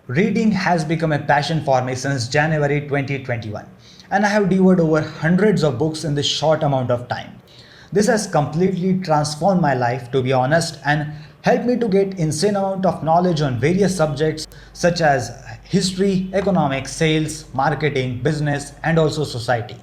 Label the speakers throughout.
Speaker 1: Reading has become a passion for me since January 2021, and I have devoured over hundreds of books in this short amount of time. This has completely transformed my life, to be honest, and helped me to get insane amount of knowledge on various subjects such as history, economics, sales, marketing, business, and also society.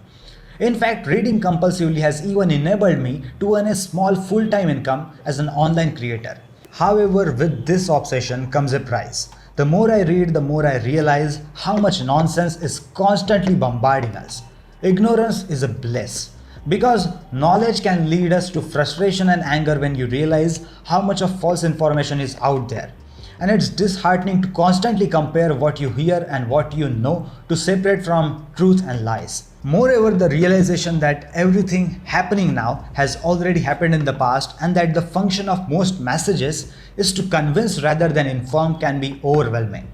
Speaker 1: In fact, reading compulsively has even enabled me to earn a small full-time income as an online creator. However, with this obsession comes a price. The more I read, the more I realize how much nonsense is constantly bombarding us. Ignorance is a bliss. Because knowledge can lead us to frustration and anger when you realize how much of false information is out there. And it's disheartening to constantly compare what you hear and what you know to separate from truth and lies. Moreover, the realization that everything happening now has already happened in the past and that the function of most messages is to convince rather than inform can be overwhelming.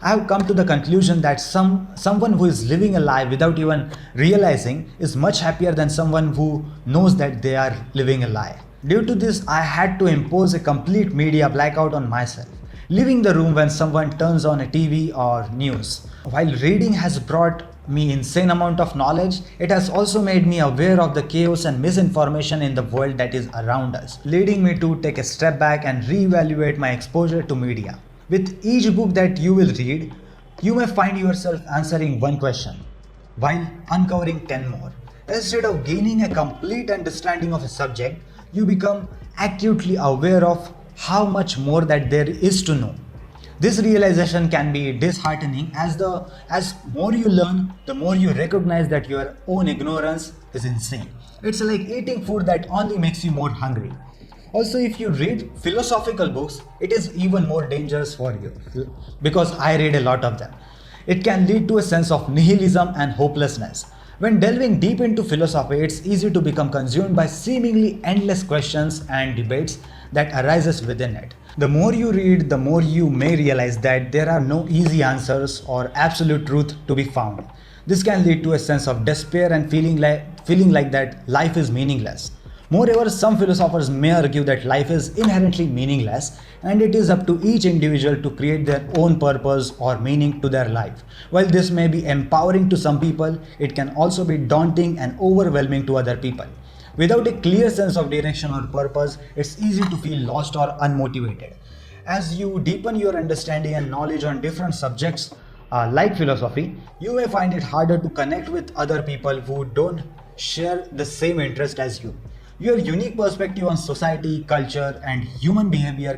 Speaker 1: I have come to the conclusion that someone who is living a lie without even realizing is much happier than someone who knows that they are living a lie. Due to this, I had to impose a complete media blackout on myself, leaving the room when someone turns on a TV or news. While reading has brought me insane amount of knowledge, it has also made me aware of the chaos and misinformation in the world that is around us, leading me to take a step back and reevaluate my exposure to media. With each book that you will read, you may find yourself answering one question while uncovering 10 more. Instead of gaining a complete understanding of a subject, you become acutely aware of how much more that there is to know. This realization can be disheartening as more you learn, the more you recognize that your own ignorance is insane. It's like eating food that only makes you more hungry. Also, if you read philosophical books, it is even more dangerous for you because I read a lot of them. It can lead to a sense of nihilism and hopelessness. When delving deep into philosophy, it's easy to become consumed by seemingly endless questions and debates that arises within it. The more you read, the more you may realize that there are no easy answers or absolute truth to be found. This can lead to a sense of despair and feeling like that life is meaningless. Moreover, some philosophers may argue that life is inherently meaningless and it is up to each individual to create their own purpose or meaning to their life. While this may be empowering to some people, it can also be daunting and overwhelming to other people. Without a clear sense of direction or purpose, it's easy to feel lost or unmotivated. As you deepen your understanding and knowledge on different subjects like philosophy, you may find it harder to connect with other people who don't share the same interest as you. Your unique perspective on society, culture, and human behavior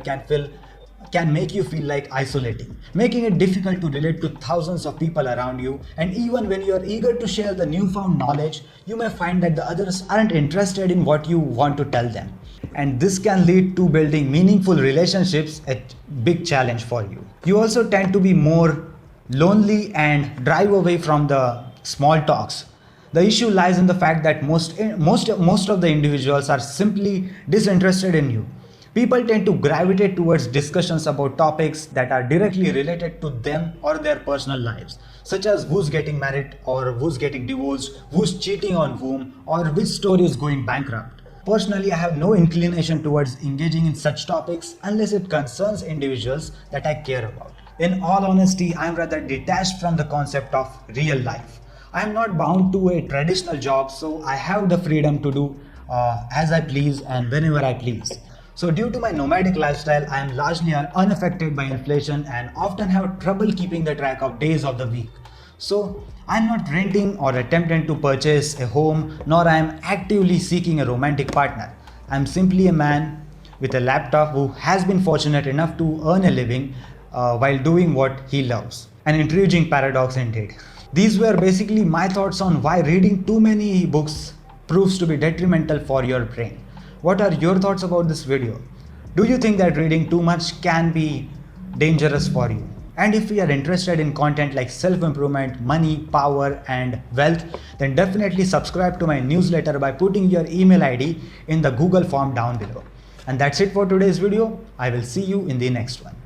Speaker 1: can make you feel like isolating, making it difficult to relate to thousands of people around you. And even when you are eager to share the newfound knowledge, you may find that the others aren't interested in what you want to tell them. And this can lead to building meaningful relationships, a big challenge for you. You also tend to be more lonely and drive away from the small talks. The issue lies in the fact that most of the individuals are simply disinterested in you. People tend to gravitate towards discussions about topics that are directly related to them or their personal lives, such as who's getting married or who's getting divorced, who's cheating on whom, or which store is going bankrupt. Personally, I have no inclination towards engaging in such topics unless it concerns individuals that I care about. In all honesty, I am rather detached from the concept of real life. I am not bound to a traditional job, so I have the freedom to do as I please and whenever I please. So due to my nomadic lifestyle, I am largely unaffected by inflation and often have trouble keeping the track of days of the week. So I am not renting or attempting to purchase a home, nor I am actively seeking a romantic partner. I am simply a man with a laptop who has been fortunate enough to earn a living while doing what he loves. An intriguing paradox indeed. These were basically my thoughts on why reading too many books proves to be detrimental for your brain. What are your thoughts about this video? Do you think that reading too much can be dangerous for you? And if you are interested in content like self-improvement, money, power, and wealth, then definitely subscribe to my newsletter by putting your email ID in the Google form down below. And that's it for today's video. I will see you in the next one.